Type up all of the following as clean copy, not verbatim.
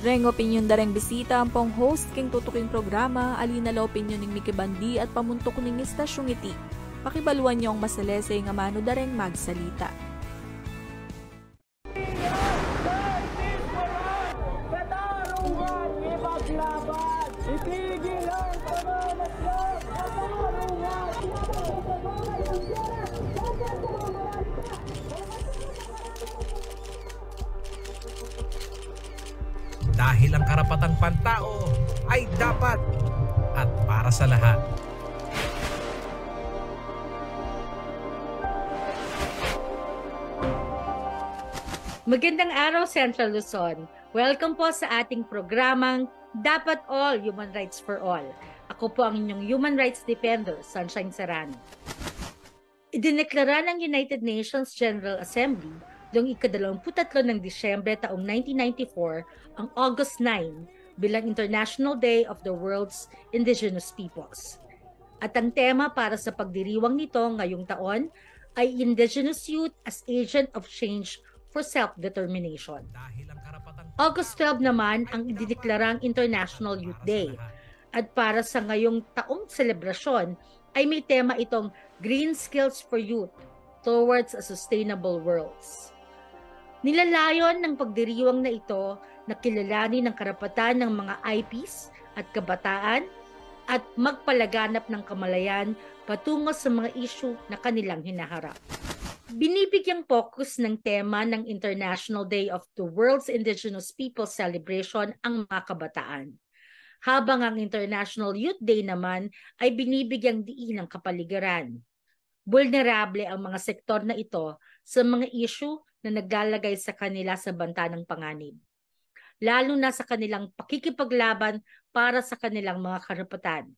Reng opinyon dareng bisita ang pong host king tutuking programa alina la opinyon ng Miki Bandi at pamuntok ning istasyong iti. Pakibaluan niyo ang masalese nga mano dareng magsalita. Dahil ang karapatang pantao ay dapat at para sa lahat. Magandang araw, Central Luzon. Welcome po sa ating programang Dapat All, Human Rights for All. Ako po ang inyong Human Rights Defender, Sunshine Serrano. Idineklara ng United Nations General Assembly noong ika-23 ng Disyembre taong 1994 ang August 9 bilang International Day of the World's Indigenous Peoples. At ang tema para sa pagdiriwang nito ngayong taon ay Indigenous Youth as Agent of Change for Self-Determination. August 12 naman ang idineklarang International Youth Day. At para sa ngayong taong selebrasyon ay may tema itong Green Skills for Youth Towards a Sustainable World. Nilalayon ng pagdiriwang na ito na kilalanin ang karapatan ng mga IPs at kabataan at magpalaganap ng kamalayan patungo sa mga issue na kanilang hinaharap. Binibigyang focus ng tema ng International Day of the World's Indigenous People Celebration ang mga kabataan. Habang ang International Youth Day naman ay binibigyang diin ng kapaligiran. Vulnerable ang mga sektor na ito sa mga issue na naglalagay sa kanila sa banta ng panganib, lalo na sa kanilang pakikipaglaban para sa kanilang mga karapatan.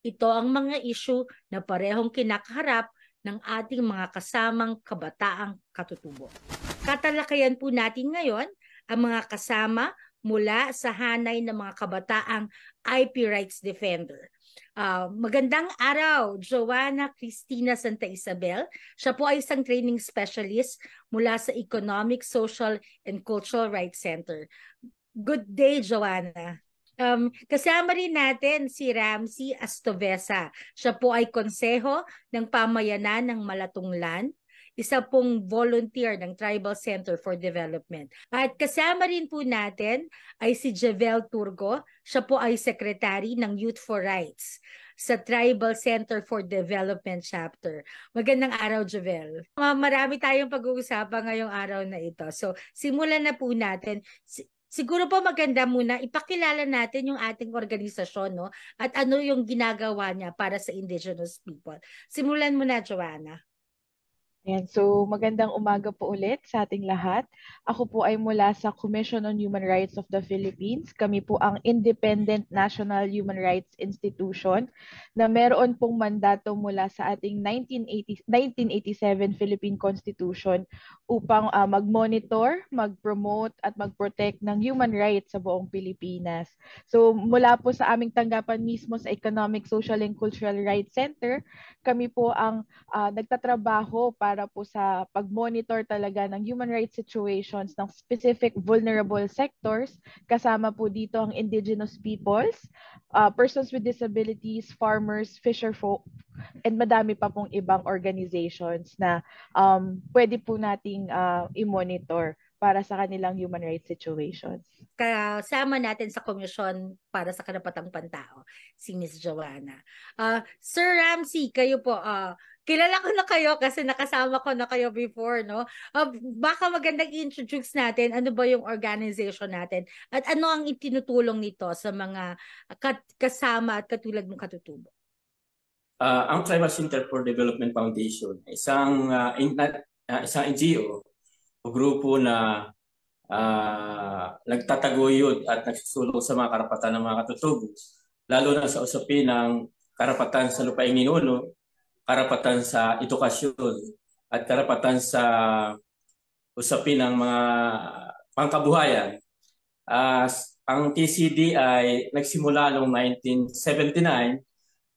Ito ang mga issue na parehong kinakaharap ng ating mga kasamang kabataang katutubo. Tatalakayan po natin ngayon ang mga kasama mula sa hanay ng mga kabataang IP Rights Defender. Magandang araw, Joanna Cristina Santa Isabel. Siya po ay isang training specialist mula sa Economic, Social, and Cultural Rights Center. Good day, Joanna. Kasama rin natin si Ramsey Astovesa. Siya po ay konseho ng pamayanan ng Malatunglan, isa pong volunteer ng Tribal Center for Development. At kasama rin po natin ay si Javel Turgo. Siya po ay secretary ng Youth for Rights sa Tribal Center for Development Chapter. Magandang araw, Javel. Marami tayong pag-uusapan ngayong araw na ito. So, simulan na po natin. Siguro po maganda muna ipakilala natin yung ating organisasyon, no? At ano yung ginagawa niya para sa indigenous people. Simulan mo na, Joanna. Ayan, so magandang umaga po ulit sa ating lahat. Ako po ay mula sa Commission on Human Rights of the Philippines. Kami po ang Independent National Human Rights Institution na meron pong mandato mula sa ating 1987 Philippine Constitution upang mag-monitor, mag-promote at mag-protect ng human rights sa buong Pilipinas. So mula po sa aming tanggapan mismo sa Economic, Social and Cultural Rights Center, kami po ang nagtatrabaho para po sa pag-monitor talaga ng human rights situations ng specific vulnerable sectors. Kasama po dito ang indigenous peoples, persons with disabilities, farmers, fisherfolk, and madami pa pong ibang organizations na pwede po nating i-monitor para sa kanilang human rights situations. Kasama natin sa Komisyon para sa Karapatang Pantao, si Ms. Joanna. Sir Ramsey, kayo po, kilala ko na kayo kasi nakasama ko na kayo before, no? Baka magandang i-introduce natin ano ba yung organization natin at ano ang itinutulong nito sa mga kasama at katulad ng katutubo. Ang Tribal Center for Development Foundation, isang NGO o grupo na nagtataguyod at nagsusulong sa mga karapatan ng mga katutubo, lalo na sa usapin ng karapatan sa lupaing ninuno, karapatan sa edukasyon, at karapatan sa usapin ng mga pangkabuhayan. Ang TCD ay nagsimula noong 1979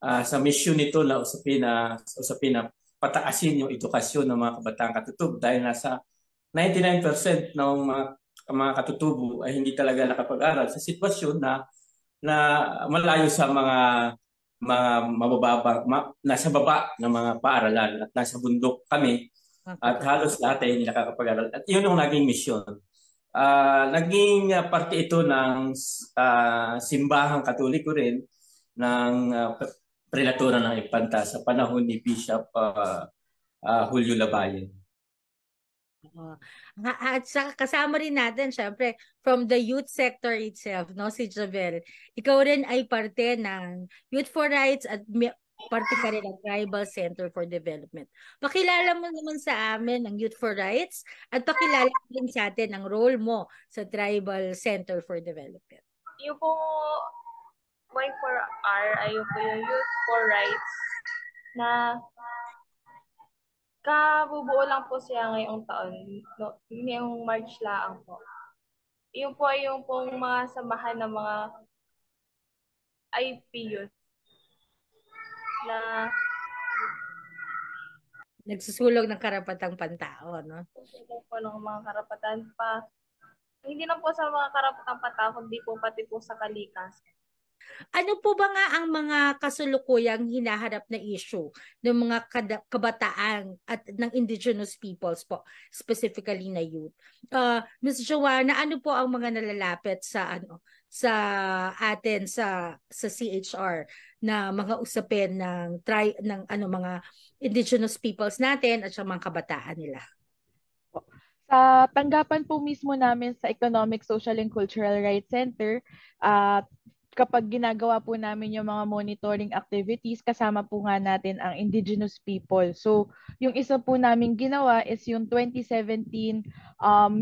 sa mission nito na usapin na pataasin yung edukasyon ng mga kabataang katutubo dahil nasa 99% ng mga mga katutubo ay hindi talaga nakapag-aral sa sitwasyon na malayo sa mga nasa baba ng mga paaralan at nasa bundok kami at halos lahat ay hindi nakakapag-aral. At yun ang naging misyon. Naging parte ito ng simbahang katoliko rin ng prelatura ng Infanta sa panahon ni Bishop Julio Labayen. At kasama rin natin, syempre, from the youth sector itself, no, si Javel. Ikaw rin ay parte ng Youth for Rights at parte ka rin ng Tribal Center for Development. Pakilala mo naman sa amin ang Youth for Rights at pakilala din sa atin ang role mo sa Tribal Center for Development. Yung po Y4R ay yung po yung Youth for Rights na kabubuo lang po siya ngayong taon. No, ngayong March lang po. Yung po ay yung pong mga samahan ng mga IP youth na nagsusulog ng karapatang pantao, no? susulog po ng mga karapatan pa. Hindi lang po sa mga karapatang pantao, kundi po pati po sa kalikasan. Ano po ba nga ang mga kasulukuyang hinaharap na issue ng mga kabataan at ng indigenous peoples po, specifically na youth? Ms. Joanna, ano po ang mga nalalapit sa atin sa CHR na mga usapin ng mga indigenous peoples natin at sa mga kabataan nila? Sa tanggapan po mismo namin sa Economic, Social and Cultural Rights Center, kapag ginagawa po namin yung mga monitoring activities, kasama po nga natin ang indigenous people. So, yung isa po namin ginawa is yung 2017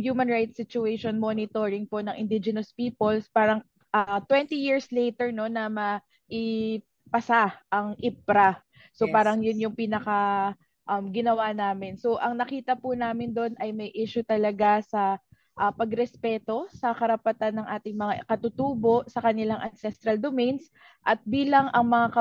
human rights situation monitoring po ng indigenous peoples. Parang 20 years later, no, na maipasa ang IPRA. So, Yes. Parang yun yung pinaka ginawa namin. So, ang nakita po namin doon ay may issue talaga sa pagrespeto sa karapatan ng ating mga katutubo sa kanilang ancestral domains, at bilang ang mga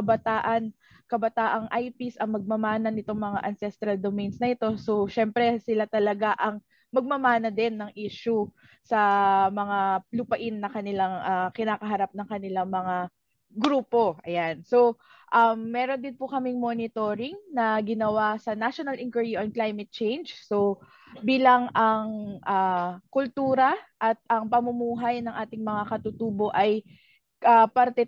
kabataang IPs ang magmamana nitong mga ancestral domains na ito. So syempre sila talaga ang magmamana din ng issue sa mga lupain na kanilang kinakaharap ng kanilang mga grupo. Ayan. So meron din po kaming monitoring na ginawa sa National Inquiry on Climate Change. So bilang ang kultura at ang pamumuhay ng ating mga katutubo ay parte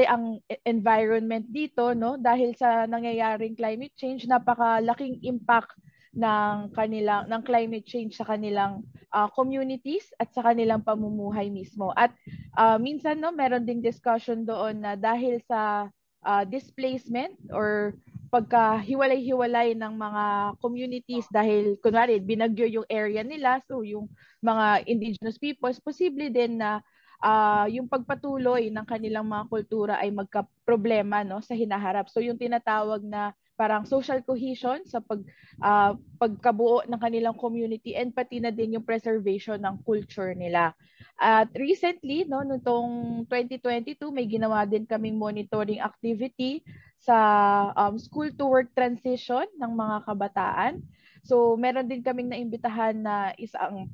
ang environment dito, no, dahil sa nangyayaring climate change, napakalaking impact ng climate change sa kanilang communities at sa kanilang pamumuhay mismo. At minsan, no, meron ding discussion doon na dahil sa displacement or pagkahiwalay-hiwalay ng mga communities dahil kunwari binagyo yung area nila, so yung mga indigenous peoples, posible din na yung pagpatuloy ng kanilang mga kultura ay magka-problema, no, sa hinaharap. So yung tinatawag na parang social cohesion sa pagkabuo ng kanilang community, and pati na din yung preservation ng culture nila. At recently, no, nitong 2022, may ginawa din kaming monitoring activity sa school to work transition ng mga kabataan. So meron din kaming naimbitahan na isang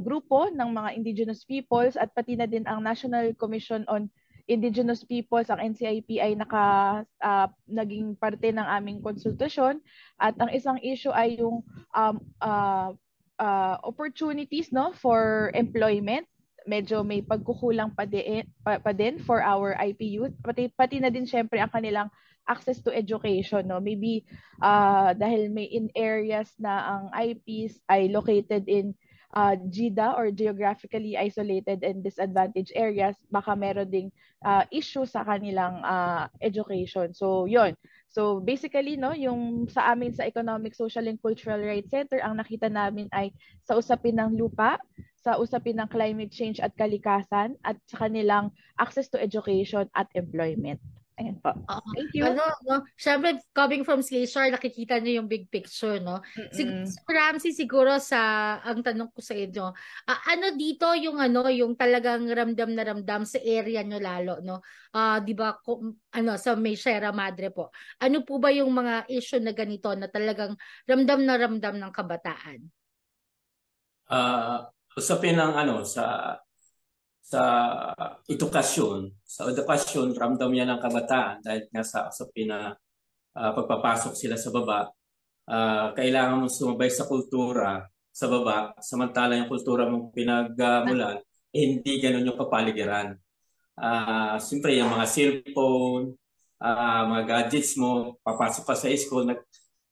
grupo ng mga indigenous peoples, at pati na din ang National Commission on Indigenous Peoples, ang NCIP, ay naging parte ng aming konsultasyon. At ang isang issue ay yung opportunities, no, for employment. Medyo may pagkukulang pa din for our IP youth. Pati na din syempre ang kanilang access to education, no. Maybe dahil may in areas na ang IPs ay located in GIDA or geographically isolated and disadvantaged areas, baka meron ding issue sa kanilang education. So yun. So basically, no, yung sa amin sa Economic, Social and Cultural Rights Center, ang nakita namin ay sa usapin ng lupa, sa usapin ng climate change at kalikasan, at sa kanilang access to education at employment. Ayan po. Thank you. Siyempre, coming from CHR, nakikita niyo yung big picture, no? Ramsey, siguro ang tanong ko sa inyo, ano dito yung talagang ramdam na ramdam sa area nyo lalo, no? Di ba, sa May Sierra Madre po. Ano po ba yung mga issue na ganito na talagang ramdam na ramdam ng kabataan? Usapin ng sa edukasyon, ramdam yan ng kabataan dahil nga sa usapin na pagpapasok sila sa baba, kailangan mong sumabay sa kultura sa baba, samantala yung kultura mong pinagmulan, hindi ganun yung kapaligiran. Siyempre, yung mga cellphone, mga gadgets mo, papasok ka sa school,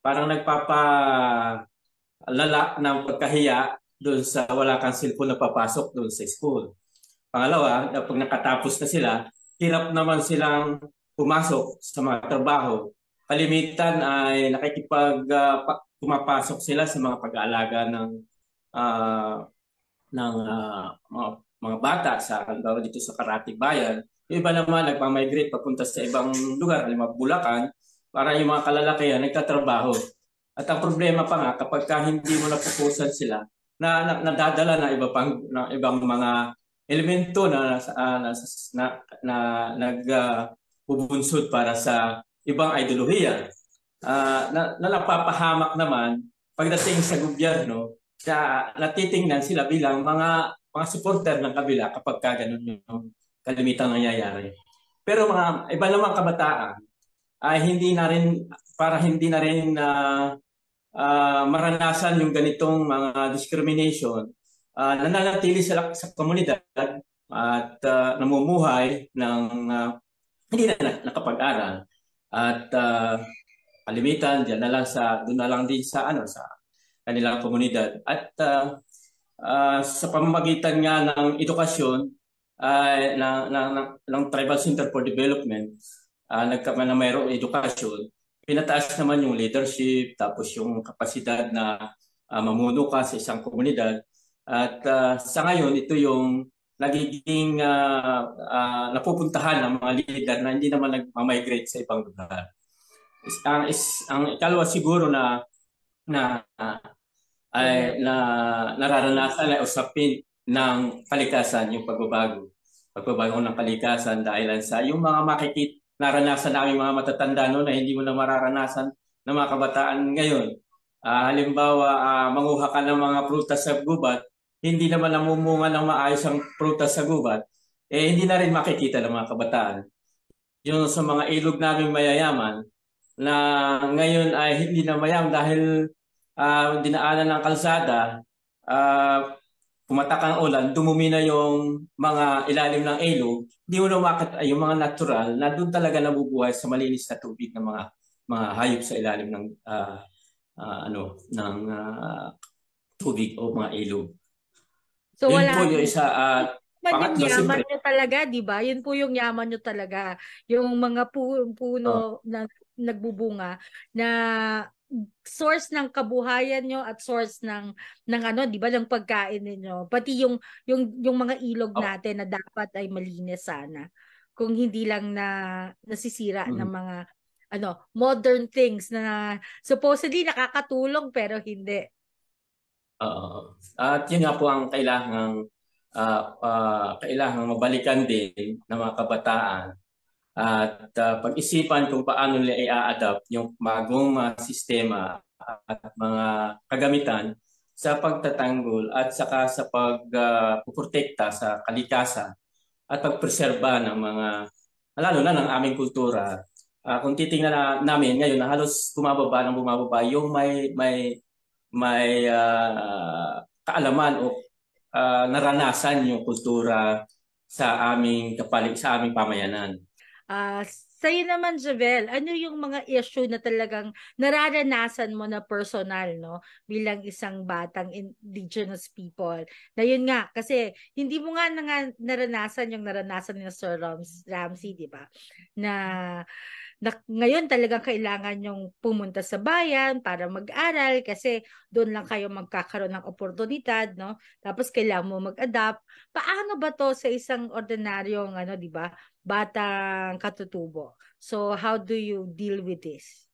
parang nagpapalala ng pagkahiya doon sa wala kang cellphone na papasok doon sa school. Pangalawa, pag nakatapos na sila, hirap naman silang pumasok sa mga trabaho. Kalimitan ay pumapasok sila sa mga pag-aalaga ng mga bata sa halimbawa dito sa Karatig Bayan. Yung iba naman nagmamigrate papunta sa ibang lugar, halimbawa Bulacan, para yung mga kalalakihan nagtatrabaho. At ang problema pa nga kapag hindi mo napupusan sila nadadala na ibang mga elemento na nagbubunsod para sa ibang ideolohiya. Napapahamak naman pagdating sa gobyerno, natitingnan sila bilang mga supporter ng kabila kapag ganun yung kalimitang nangyayari. Pero mga iba namang kabataan ay hindi na rin maranasan yung ganitong mga discrimination, nananatili sila sa komunidad at namumuhay ng hindi na nakapag-aral at kalimitan doon na lang din sa kanilang komunidad at sa pamamagitan nga ng edukasyon ng Tribal Center for Development, mayroong edukasyon, pinataas naman yung leadership, tapos yung kapasidad na mamuno ka sa isang komunidad. At sa ngayon, ito yung nagiging napupuntahan ng mga leader na hindi naman nag-migrate sa ibang lugar. Ang ikalawa siguro na nararanasan ay usapin ng kalikasan, yung pagbabago ng kalikasan dahil sa yung mga naranasan namin mga matatanda noon na hindi mo na mararanasan ng mga kabataan ngayon. Halimbawa, manguha ka ng mga prutas sa gubat, hindi naman namumunga ng maayos ang prutas sa gubat, hindi na rin makikita ng mga kabataan. Yung sa mga ilog namin mayayaman, na ngayon ay hindi na mayam dahil dinaanan ng kalsada, pumatak ang ulan, dumumi na yung mga ilalim ng ilog, hindi mo na makita yung mga natural na doon talaga nabubuhay sa malinis na tubig ng mga hayop sa ilalim ng tubig o mga ilog. So yun wala po yung isa. yung yaman nyo talaga, di ba? Yun po yung yaman nyo talaga. Yung mga puno na nagbubunga na source ng kabuhayan nyo at source ng di ba, ng pagkain ninyo. Pati yung mga ilog natin na dapat ay malinis sana. Kung hindi lang nasisira ng mga modern things na supposedly nakakatulong pero hindi. At yun nga po ang kailangang mabalikan din ng mga kabataan at pag-isipan kung paano nila i-adapt yung bagong sistema at mga kagamitan sa pagtatanggol at saka sa pagpuprotekta sa kalikasan at pagpreserba ng mga, lalo na ng aming kultura. Kung titingnan namin ngayon na halos bumababa yung may kaalaman o naranasan yung kultura sa aming pamayanan. Sa'yo naman, Javel, ano yung mga issue na talagang nararanasan mo na personal, no? Bilang isang batang indigenous people. Na yun nga, kasi hindi mo nga naranasan yung naranasan ni Sir Ramsey, di ba? Na ngayon talagang kailangan yung pumunta sa bayan para mag-aral kasi doon lang kayo magkakaroon ng oportunidad, no? Tapos kailangan mo mag-adapt. Paano ba to sa isang ordinaryong, di ba, batang katutubo? So, how do you deal with this?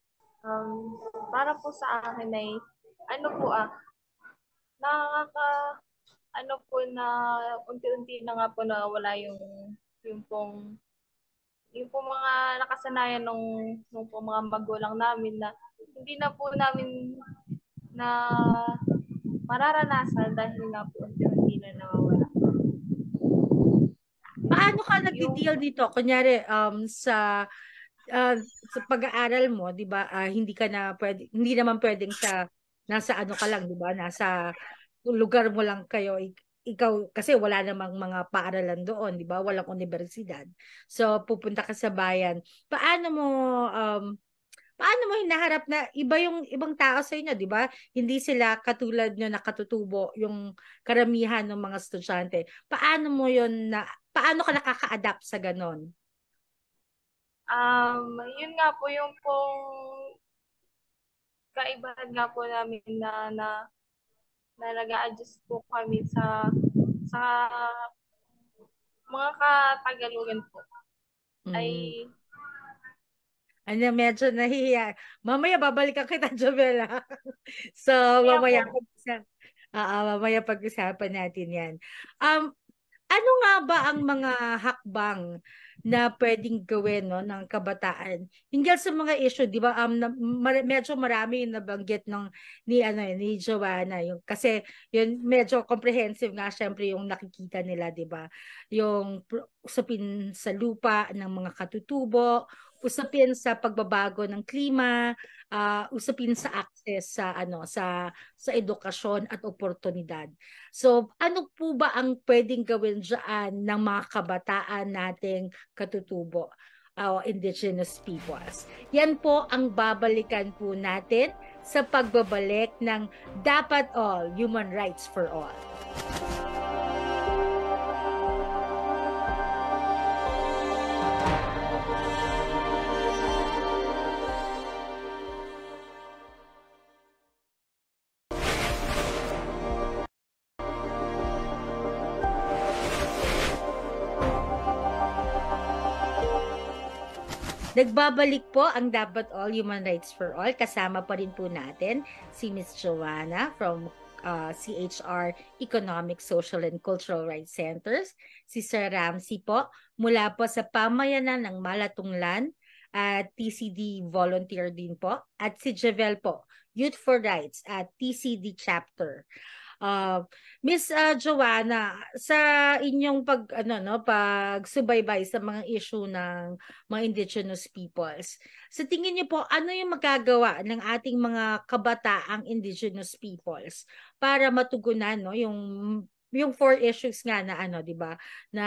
Para po sa akin ay, unti-unti na nga po na wala yung pong mga nakasanayan nung mga magulang namin na hindi na po namin na mararanasan dahil nga po unti-unti na nawawala. Paano ka nagdi-deal dito? Kunyari, sa pag-aaral mo, 'di ba? Hindi naman pwedeng sa nasa ano ka lang, 'di ba? Nasa lugar mo lang kayo. Ikaw kasi wala namang mga paaralan doon, 'di ba? Walang universidad. So pupunta ka sa bayan. Paano mo hinaharap na iba yung ibang tao sa inyo, 'di ba? Hindi sila katulad nyo nakatutubo yung karamihan ng mga estudyante. Paano ka nakaka-adapt sa ganon? Yun nga po yung pong kaibahan nga po namin na nag-a-adjust po kami sa mga katagalugan po. Ay medyo nahihiya. Mamaya babalikan kita, Jovela. So, mamaya pag-usapan natin yan. Ano nga ba ang mga hakbang na pwedeng gawin, no, ng kabataan hinggil sa mga issue, di ba? Medyo marami yung nabanggit ni Joanna, yung kasi yun medyo comprehensive nga syempre yung nakikita nila, di ba? Yung usapin sa lupa ng mga katutubo, usapin sa pagbabago ng klima, usapin sa access sa edukasyon at oportunidad. So, ano po ba ang pwedeng gawin diyan ng mga kabataan nating katutubo, indigenous peoples? Yan po ang babalikan po natin sa pagbabalik ng Dapat All, Human Rights for All. Nagbabalik po ang Dapat All, Human Rights for All. Kasama pa rin po natin si Ms. Joanna from CHR Economic, Social and Cultural Rights Centers. Si Sir Ramsey po mula po sa Pamayanan ng Malatunglan at TCD volunteer din po. At si Javel po, Youth for Rights at TCD chapter. Miss Joanna, sa inyong pagsubaybay sa mga issue ng mga indigenous peoples, sa tingin niyo po, ano yung magagawa ng ating mga kabataang indigenous peoples para matugunan, no, yung four issues nga na di ba, na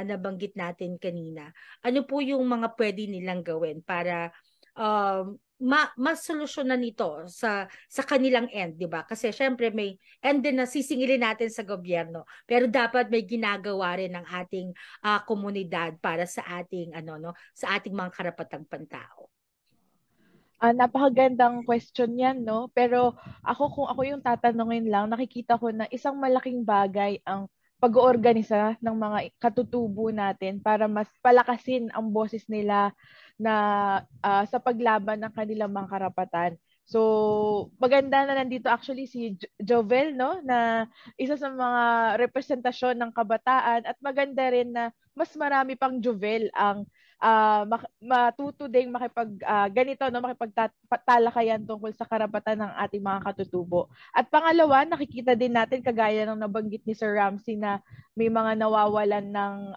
nabanggit natin kanina? Ano po yung mga pwede nilang gawin para masolusyonan nito sa kanilang end, di ba? Kasi syempre may end din na sisingilin natin sa gobyerno, pero dapat may ginagawa rin ng ating komunidad para sa ating sa ating mga karapatang pantao. Napakagandang question yan, no? Pero kung ako yung tatanungin lang, nakikita ko na isang malaking bagay ang pag-oorganisa ng mga katutubo natin para mas palakasin ang boses nila na sa paglaban ng kanilang mga karapatan. So, maganda na nandito actually si Jovel, no, na isa sa mga representasyon ng kabataan, at maganda rin na mas marami pang Jovel ang matuto ding makipagtalakayan tungkol sa karapatan ng ating mga katutubo. At pangalawa, nakikita din natin kagaya ng nabanggit ni Sir Ramsey na may mga nawawalan ng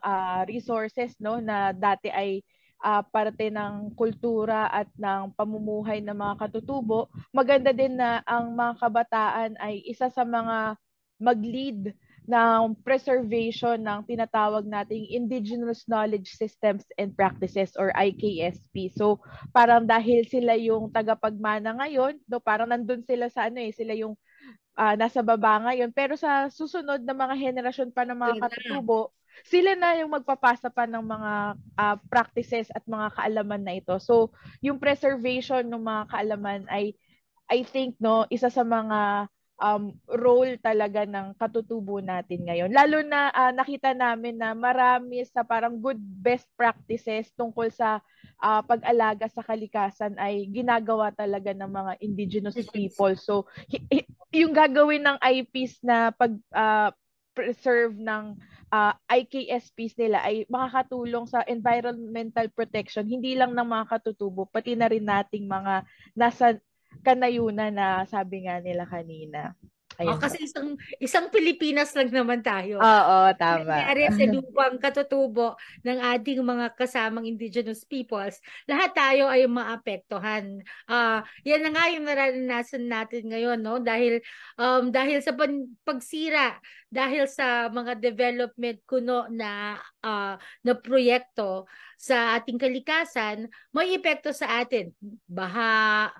resources, no, na dati ay parte ng kultura at ng pamumuhay ng mga katutubo. Maganda din na ang mga kabataan ay isa sa mga mag-lead ng preservation ng tinatawag nating Indigenous Knowledge Systems and Practices or IKSP. So, parang dahil sila yung tagapagmana ngayon, no, parang nandun sila sa sila yung nasa baba ngayon, pero sa susunod na mga henerasyon pa ng mga katutubo, sila na yung magpapasa pa ng mga practices at mga kaalaman na ito. So, yung preservation ng mga kaalaman ay, I think, no, isa sa mga role talaga ng katutubo natin ngayon. Lalo na nakita namin na marami sa parang good best practices tungkol sa pag-alaga sa kalikasan ay ginagawa talaga ng mga indigenous people. So, yung gagawin ng IPs na pag-preserve ng IKSPs nila ay makakatulong sa environmental protection, hindi lang ng mga katutubo, pati na rin nating mga nasa kanayunan na sabi nga nila kanina. Ayan po. Kasi isang Pilipinas lang naman tayo. Oo, tama. Nangyari sa lupang katutubo ng ating mga kasamang indigenous peoples, lahat tayo ay maapektuhan. Yan na nga yung nararanasan natin ngayon, no? Dahil sa pagsira, dahil sa mga development kuno na proyekto sa ating kalikasan, may epekto sa atin. Baha,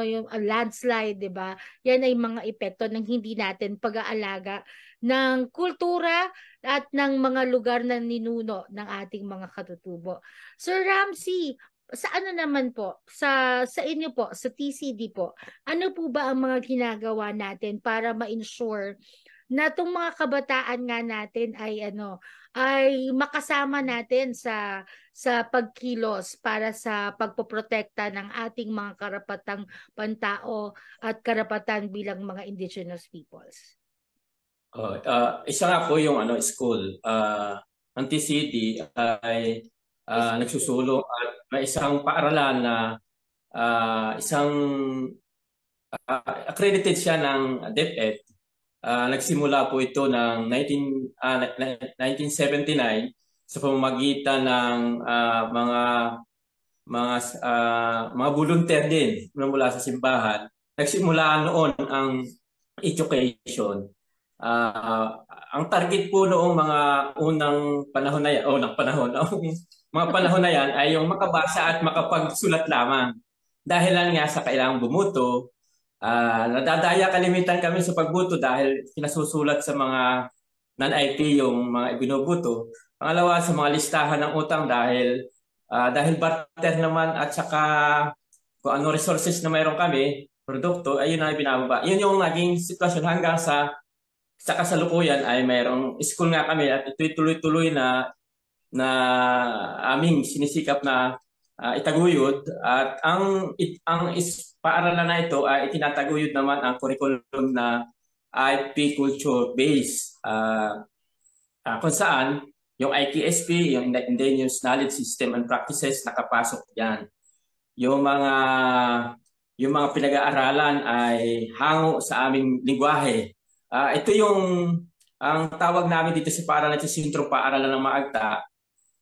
yung landslide, 'di ba? Yan ay mga epekto ng hindi natin pag-aalaga ng kultura at ng mga lugar na ninuno ng ating mga katutubo. Sir Ramsey, sa ano naman po, sa inyo po, sa TCD po, ano po ba ang mga ginagawa natin para ma-ensure na itong mga kabataan nga natin ay makasama natin sa pagkilos para sa pagpoprotekta ng ating mga karapatang pantao at karapatan bilang mga indigenous peoples? Isa nga po yung school. Ang TCD ay nagsusulong at may isang paaralan na isang accredited siya ng DepEd. Nagsimula po ito ng 1979 sa pamamagitan ng mga volunteer din mula sa simbahan. Nagsimula noon ang education. Ang target po noong mga unang panahon na yan, mga panahon na yan ay yung makabasa at makapagsulat lamang. Dahil lang nga sa kailangang bumuto, nadadaya kalimitan kami sa pagbuto dahil pinasusulat sa mga non-IP yung mga ibinubuto. Pangalawa, sa mga listahan ng utang dahil barter naman at saka kung ano resources na mayroon kami, produkto, ayun na binababa. Yun yung naging sitwasyon hanggang sa kasalukuyan ay mayroong school nga kami at ito'y tuloy-tuloy na aming sinisikap na itaguyod at ang paaralan na ito ay itinataguyod naman ang curriculum na IP culture base kung saan yung IKSP, yung Indigenous Knowledge System and Practices nakapasok diyan. Yung mga pinag-aaralan ay hango sa aming lingwahe. Ito ang tawag namin dito sa paaralan sa Sentro Paaralan ng Maagta.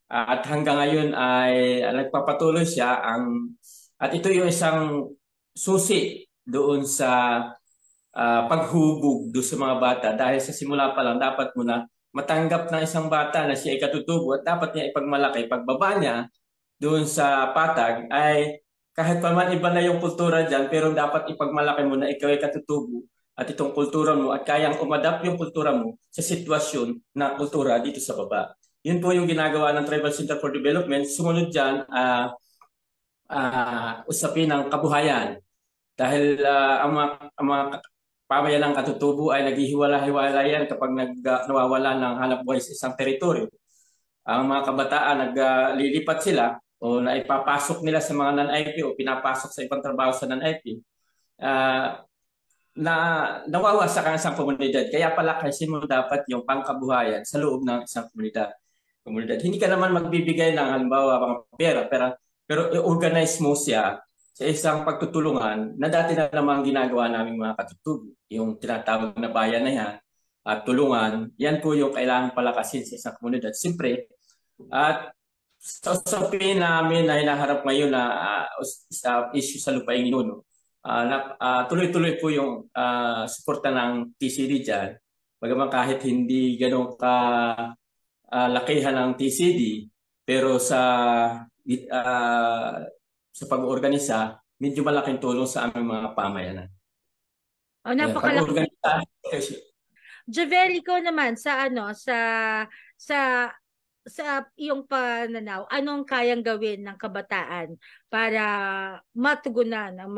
At hanggang ngayon ay nagpapatuloy siya at ito yung isang susi doon sa paghubog doon sa mga bata dahil sa simula pa lang dapat mo na matanggap ng isang bata na siya ay katutubo at dapat niya ipagmalaki. Pagbaba niya doon sa patag ay kahit pa man iba na yung kultura dyan pero dapat ipagmalaki mo na ikaw ay katutubo at itong kultura mo at kayang umadapt yung kultura mo sa sitwasyon na kultura dito sa baba. Yun po yung ginagawa ng Tribal Center for Development. Sumunod dyan, usapin ng kabuhayan. Dahil ang mga pamayanang katutubo ay naghihiwala-hiwala yan kapag nawawala ng hanap buhay sa isang teritoryo. Ang mga kabataan naglilipat sila o naipapasok nila sa mga non-IP o pinapasok sa ibang trabaho sa non-IP. Na nawawasak ang isang komunidad. Kaya palakasin mo dapat yung pangkabuhayan sa loob ng isang komunidad. Hindi ka naman magbibigay ng halimbawa mga pera, pero i-organize mo siya sa isang pagtutulungan na dati na naman ginagawa namin mga katutubo. Yung tinatawag na bayan na yan at tulungan, yan po yung kailangan palakasin sa isang komunidad. Siyempre, at sa usapin namin na hinaharap ngayon na issue sa lupaing ninuno, tuloy-tuloy po yung suporta ng TCD dyan. Bagaman kahit hindi ganun lakihan ng TCD, pero sa pag-organisa, medyo malaking tulong sa aming mga pamayanan. Napakalaki. Javel, ikaw naman sa iyong pananaw, anong kayang gawin ng kabataan para matugunan ang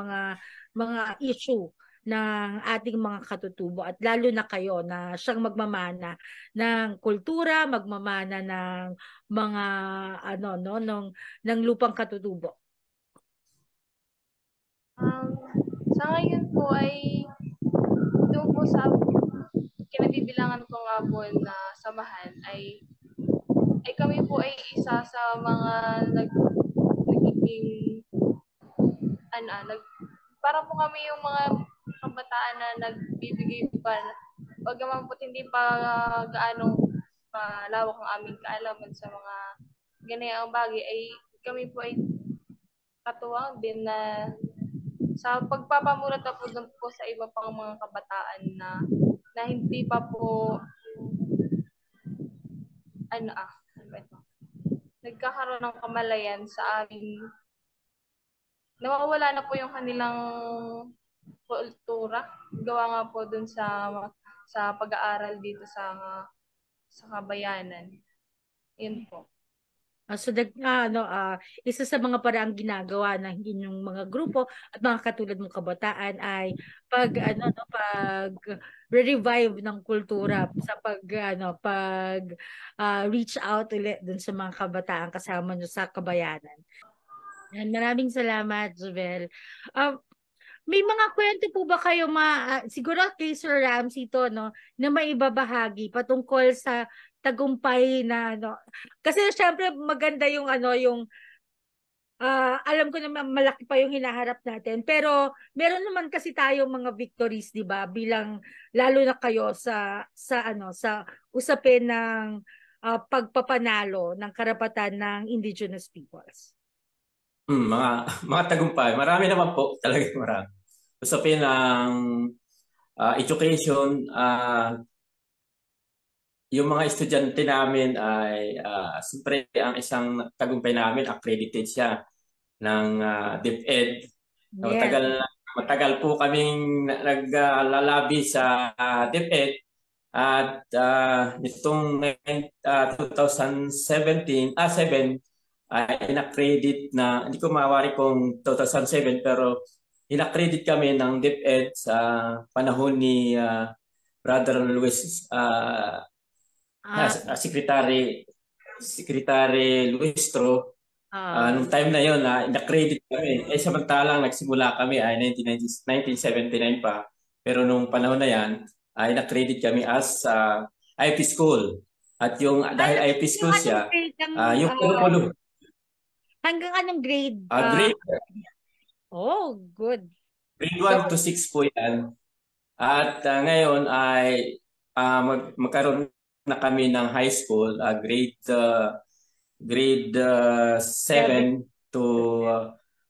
mga issue ng ating mga katutubo at lalo na kayo na siyang magmamana ng kultura, magmamana ng mga ng lupang katutubo? Sa ngayon po ay doon po sa kinabibilangan ko nga po na samahan ay kami po ay isa sa mga nagiging para po kami yung mga kabataan na nagbibigay pa, bagaman po hindi pa gaano malawak ang aming kaalaman sa mga ganayang bagay, ay kami po ay katuwang din na sa pagpapamulat na po dun po sa iba pang mga kabataan na hindi pa po ano ba ito? Nagkakaroon ng kamalayan sa aming, nawawala na po yung kanilang kultura. Gawa nga po dun sa pag-aaral dito sa kabayanan. Yun po. So isa sa mga paraang ginagawa ng inyong mga grupo at mga katulad mong kabataan ay pag revive ng kultura sa pag reach out ulit dun sa mga kabataan kasama nyo sa kabayanan. Yan, maraming salamat, Jovel. May mga kwento po ba kayo siguro kay Sir Ramsey to, no, na maibabahagi patungkol sa tagumpay na kasi syempre maganda yung alam ko na malaki pa yung hinaharap natin, pero meron naman kasi tayong mga victories, di ba, bilang lalo na kayo sa usapin ng pagpapanalo ng karapatan ng indigenous peoples. Mga tagumpay, marami naman po, talaga marami. Usapin ng education, yung mga estudyante namin ay siyempre ang isang tagumpay namin, accredited siya ng DepEd. Yeah. Matagal po kaming naglalabi sa DepEd at nitong 2017 ay in-accredit na, hindi ko mawari kung 2007, pero in-accredit kami ng DepEd sa panahon ni Brother Luis Secretary Luistro. Nung time na yon in-accredit kami. Samantalang nagsimula kami ay 1979 pa. Pero nung panahon na yan, ay in-accredit kami as IP school. At yung dahil IP school siya, yung curriculum. Hanggang anong grade? Grade. Oh, good. Grade 1 to 6 po yan. At ngayon ay magkaroon na kami ng high school, grade 7 to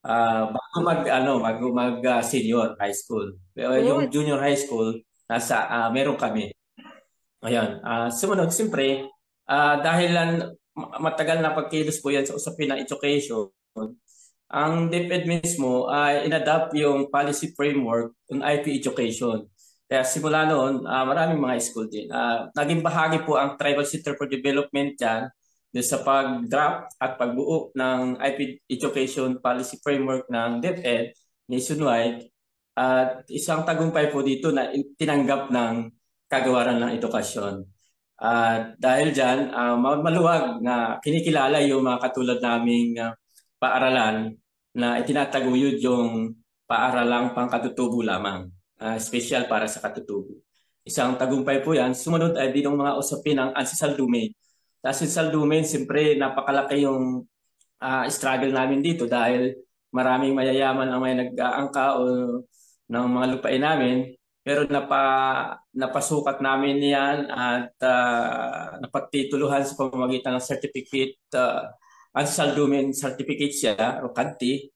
bago mag senior high school. Yung junior high school meron kami. Ayan, sumunod siyempre dahil matagal na pagkilos po yan sa usapin ng education, ang DepEd mismo ay in-adapt yung policy framework on IP education. Kaya simula noon, maraming mga school din. Naging bahagi po ang Tribal Center for Development dyan sa pag-draft at pagbuo ng IP Education Policy Framework ng DepEd nationwide. At isang tagumpay po dito na tinanggap ng kagawaran ng edukasyon. Dahil dyan, maluwag na kinikilala yung mga katulad naming paaralan na itinataguyod yung paaralang pangkatutubo lamang. Special para sa katutubo. Isang tagumpay po yan. Sumunod ay din ng mga usapin ng ancestral domain. Sa ancestral domain, siyempre napakalaki yung struggle namin dito dahil maraming mayayaman ang may nag-aangka ng mga lupain namin. Pero napasukat namin yan at napagtituluhan sa pamamagitan ng certificate, ancestral domain certificate siya, o CADTI.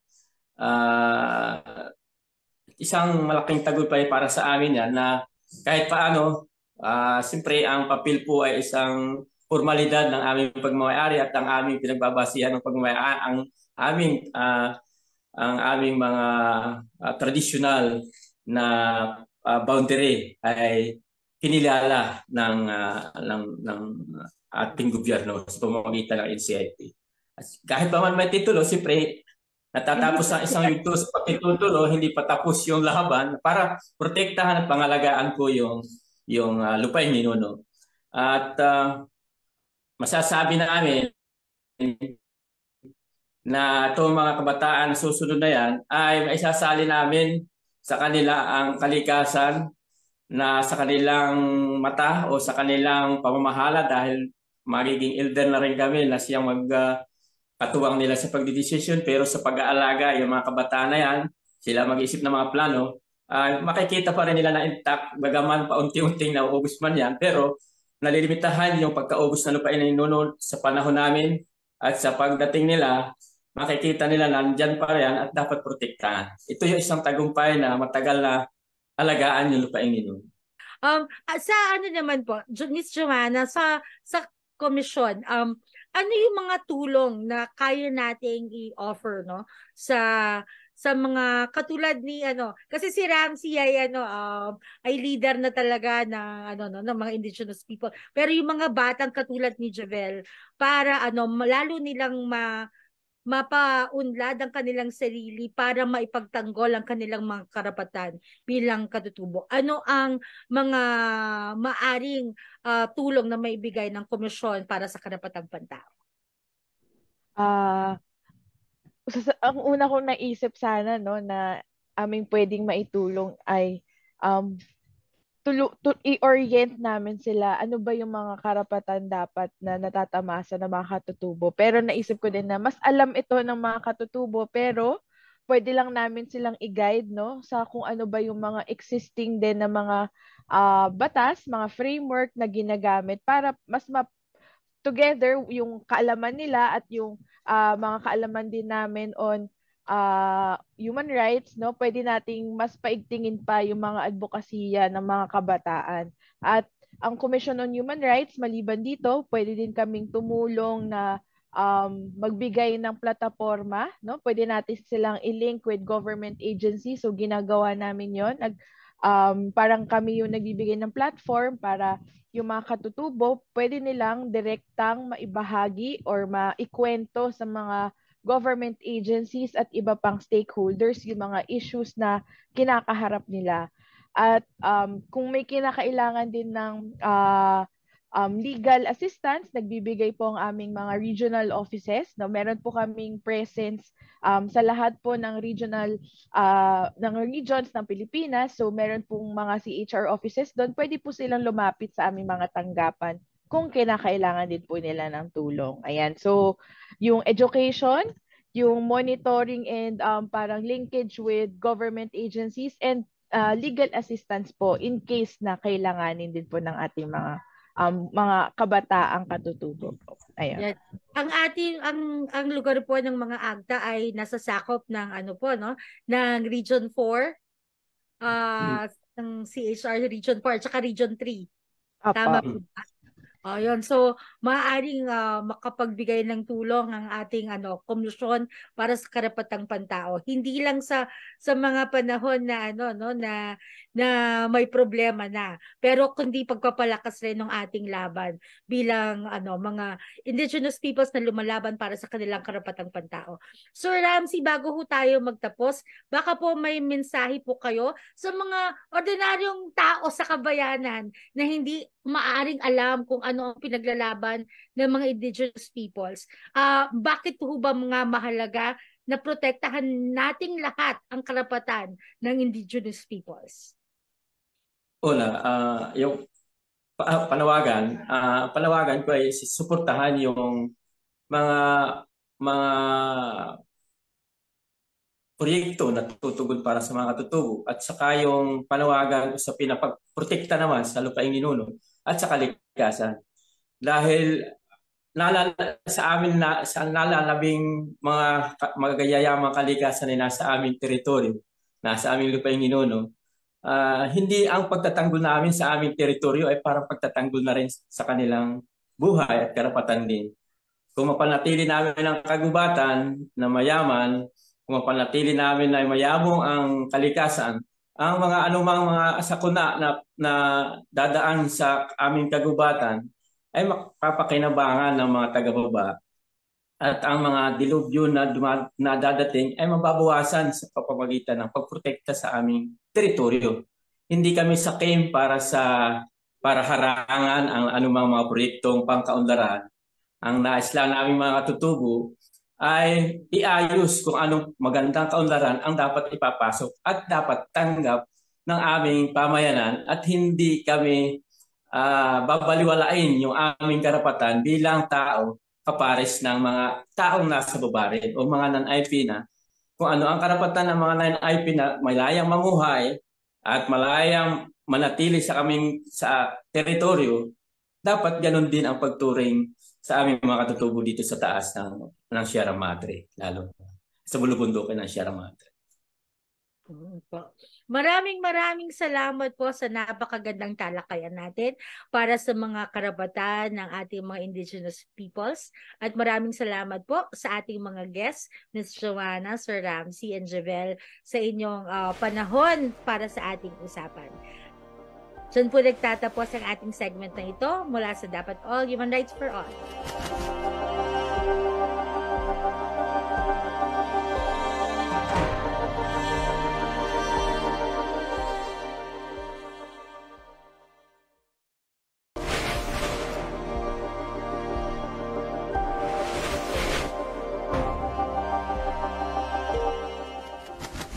Isang malaking tagumpay para sa amin yan na kahit paano, siyempre ang papel po ay isang formalidad ng aming pagmamayari at ang aming pinagbabasihan ng pagmamayari, ang aming mga traditional na boundary ay kinilala ng ating gobyerno sa pamamagitan ng NCIP. Kahit pa man may titulo, siyempre natatapos ang isang yugto sa pagtitutulo, hindi pa tapos yung laban para protektahan at pangalagaan po yung lupain ninuno. At masasabi namin na itong mga kabataan susunod na yan ay maisasali namin sa kanila ang kalikasan na sa kanilang mata o sa kanilang pamamahala dahil magiging elder na rin kami na siyang katuwang nila sa pagdidesisyon, pero sa pag-aalaga, yung mga kabataan na yan, sila mag-isip ng mga plano makikita pa rin nila na intact, bagaman paunti-unting nauubos man yan, pero nalilimitahan yung pagkaubos ng lupain ni Nuno sa panahon namin at sa pagdating nila, makikita nila na nandyan pa rin at dapat protektahan. Ito yung isang tagumpay na matagal na alagaan yung lupain ni Nuno. Sa ano naman po, Miss Joanna, sa komisyon, ano yung mga tulong na kaya nating i-offer, no, sa mga katulad ni kasi si Ramsey ay ay leader na talaga ng ng mga indigenous people, pero yung mga batang katulad ni Javel, para lalo nilang mapaunlad ang kanilang sarili para maipagtanggol ang kanilang mga karapatan bilang katutubo. Ano ang mga maaring tulong na maibigay ng komisyon para sa karapatang pantao? Ang una kong naisip sana, no, na aming pwedeng maitulong ay i-orient namin sila ano ba yung mga karapatan dapat na natatamasa ng mga katutubo. Pero naisip ko din na mas alam ito ng mga katutubo, pero pwede lang namin silang i-guide, no, sa kung ano ba yung mga existing din na mga batas, mga framework na ginagamit para mas together yung kaalaman nila at yung mga kaalaman din namin on human rights, no, pwede nating mas paigtingin pa yung mga advokasya ng mga kabataan. At ang Commission on Human Rights, maliban dito, pwede din kaming tumulong na magbigay ng plataforma, no? Pwede natin silang i-link with government agencies. So ginagawa namin 'yon. Parang kami yung nagbibigay ng platform para yung mga katutubo, pwede nilang direktang maibahagi or maikwento sa mga government agencies at iba pang stakeholders yung mga issues na kinakaharap nila. At kung may kinakailangan din ng legal assistance, nagbibigay po ang aming mga regional offices. No? Meron po kaming presence sa lahat po ng regions ng Pilipinas. So meron pong mga CHR offices doon. Pwede po silang lumapit sa aming mga tanggapan kung kinakailangan din po nila ng tulong. Ayan. So, yung education, yung monitoring and parang linkage with government agencies and legal assistance po in case na kailanganin din po ng ating mga kabataang katutubo. Ayan. Ang lugar po ng mga AGTA ay nasa sakop ng ng Region 4, ng CHR Region 4 at saka Region 3. Tama po ba? Yun. So, maaaring makapagbigay ng tulong ang ating komisyon para sa karapatang pantao. Hindi lang sa mga panahon na na may problema na, pero kundi pagpapalakas rin ng ating laban bilang mga indigenous peoples na lumalaban para sa kanilang karapatang pantao. Sir Ramsey, bago ho tayo magtapos, baka po may mensahe po kayo sa mga ordinaryong tao sa kabayanan na hindi maaring alam kung ano ang pinaglalaban ng mga indigenous peoples. Bakit ho ba mga mahalaga na protektahan nating lahat ang karapatan ng indigenous peoples? Una, yung panawagan ko ay suportahan yung mga proyekto na tutugon para sa mga katutubo at saka yung panawagan sa pinapagprotekta naman sa lupaing ninuno at sa kalikasan. Dahil sa amin sa nalalabing mga magagayayamang kalikasan na nasa aming teritoryo, nasa aming lupaing ninuno, hindi ang pagtatanggol namin sa aming teritoryo ay parang pagtatanggol na rin sa kanilang buhay at karapatan din. Kung mapanatili namin ang kagubatan na mayaman, kung mapanatili namin na mayabong ang kalikasan, ang mga anumang mga sakuna na dadaan sa aming kagubatan ay mapapakinabangan ng mga taga-baba. At ang mga dilubyo na dadating ay mababawasan sa pamamagitan ng pagprotekta sa aming teritoryo. Hindi kami sakim para harangan ang anumang mga proyektong pangkaunlaran. Ang nais lang naming mga katutubo ay iayos kung anong magandang kaunlaran ang dapat ipapasok at dapat tanggap ng aming pamayanan at hindi kami babaliwalain yung aming karapatan bilang tao kapares ng mga taong nasa baba rin o mga non-IP na kung ano ang karapatan ng mga non-IP na malayang mamuhay at malayang manatili sa teritoryo, dapat ganun din ang pagturing sa aming mga katutubo dito sa taas ng Sierra Madre, lalo sa bulubundukin ng Sierra Madre. Maraming salamat po sa napakagandang talakayan natin para sa mga karapatan ng ating mga indigenous peoples. At maraming salamat po sa ating mga guests, Ms. Joanna, Sir Ramsey, and Javel, sa inyong panahon para sa ating usapan. Diyan po nagtatapos ang ating segment na ito mula sa Dapat All, Human Rights for All.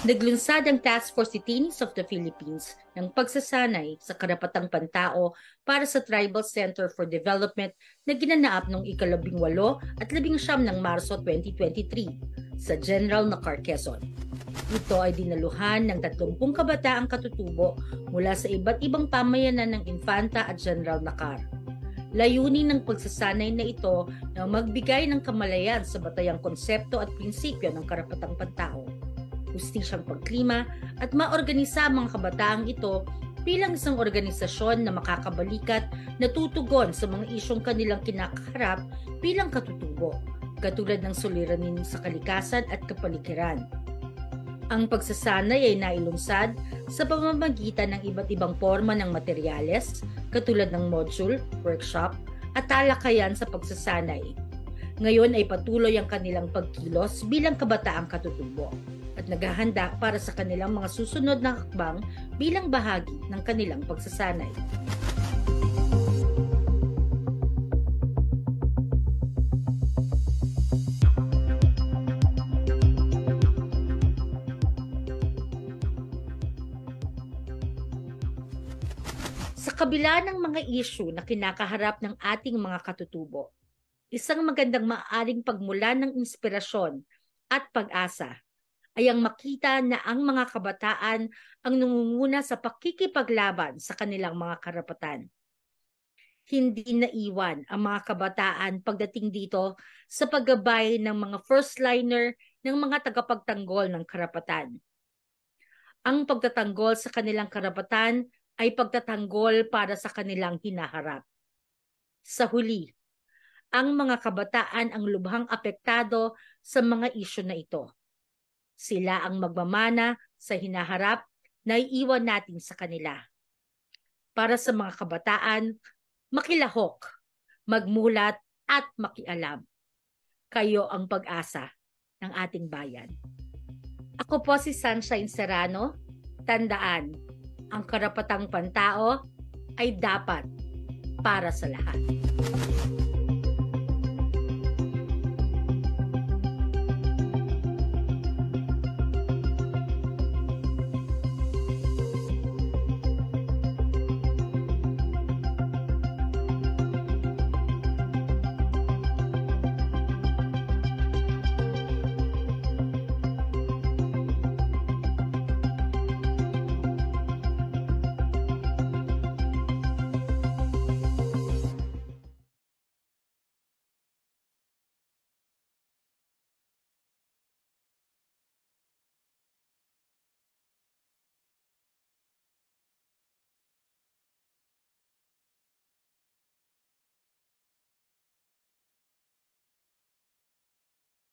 Naglunsad ang Task Force Detainees of the Philippines ng pagsasanay sa karapatang pantao para sa Tribal Center for Development na ginanaap noong ika-18 at 19 ng Marso 2023 sa General Nakar, Quezon. Ito ay dinaluhan ng 30 kabataang katutubo mula sa iba't ibang pamayanan ng Infanta at General Nakar. Layunin ng pagsasanay na ito na magbigay ng kamalayan sa batayang konsepto at prinsipyo ng karapatang pantao, hustisyang pagklima at maorganisa ang mga kabataang ito bilang isang organisasyon na makakabalikat na tutugon sa mga isyong kanilang kinakaharap bilang katutubo, katulad ng suliranin sa kalikasan at kapaligiran. Ang pagsasanay ay nailunsad sa pamamagitan ng iba't ibang forma ng materyales, katulad ng module, workshop, at talakayan sa pagsasanay. Ngayon ay patuloy ang kanilang pagkilos bilang kabataang katutubo at naghahanda para sa kanilang mga susunod na hakbang bilang bahagi ng kanilang pagsasanay. Sa kabila ng mga issue na kinakaharap ng ating mga katutubo, isang magandang maaaring pagmula ng inspirasyon at pag-asa ay ang makita na ang mga kabataan ang nangunguna sa pakikipaglaban sa kanilang mga karapatan. Hindi naiwan ang mga kabataan pagdating dito sa paggabay ng mga first liner ng mga tagapagtanggol ng karapatan. Ang pagtatanggol sa kanilang karapatan ay pagtatanggol para sa kanilang hinaharap. Sa huli, ang mga kabataan ang lubhang apektado sa mga isyu na ito. Sila ang magmamana sa hinaharap na iiwan natin sa kanila. Para sa mga kabataan, makilahok, magmulat at makialam. Kayo ang pag-asa ng ating bayan. Ako po si Sunshine Serrano. Tandaan, ang karapatang pantao ay dapat para sa lahat.